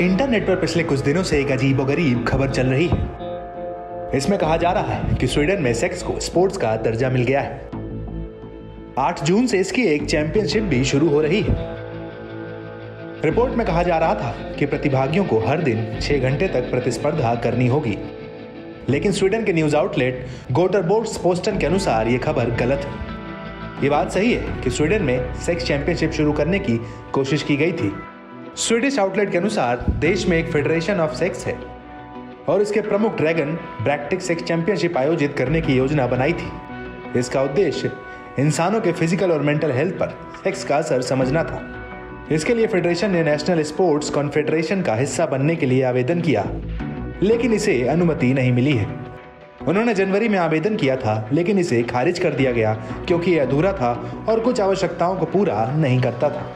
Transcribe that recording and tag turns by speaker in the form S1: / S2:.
S1: Internet पर पिछले कुछ दिनों से एक अजीबोगरीब खबर चल रही है। इसमें कहा जा रहा है कि स्वीडन में सेक्स को स्पोर्ट्स का दर्जा मिल गया है। 8 जून से इसकी एक चैंपियनशिप भी शुरू हो रही है। रिपोर्ट में कहा जा रहा था कि प्रतिभागियों को हर दिन 6 घंटे तक प्रतिस्पर्धा करनी होगी, लेकिन स्वीडन के न्यूज आउटलेट गोटरबोर्ड्सपोस्टन के अनुसार यह खबर गलत है। ये बात सही है कि स्वीडन में सेक्स चैंपियनशिप शुरू करने की कोशिश की गई थी। स्वीडिश आउटलेट के अनुसार देश में एक फेडरेशन ऑफ सेक्स है और इसके प्रमुख ड्रैगन ब्रैक्टिक सेक्स चैंपियनशिप आयोजित करने की योजना बनाई थी। इसका उद्देश्य इंसानों के फिजिकल और मेंटल हेल्थ पर सेक्स का असर समझना था। इसके लिए फेडरेशन ने नेशनल स्पोर्ट्स कॉन्फेडरेशन का हिस्सा बनने के लिए आवेदन किया, लेकिन इसे अनुमति नहीं मिली है। उन्होंने जनवरी में आवेदन किया था, लेकिन इसे खारिज कर दिया गया क्योंकि यह अधूरा था और कुछ आवश्यकताओं को पूरा नहीं करता था।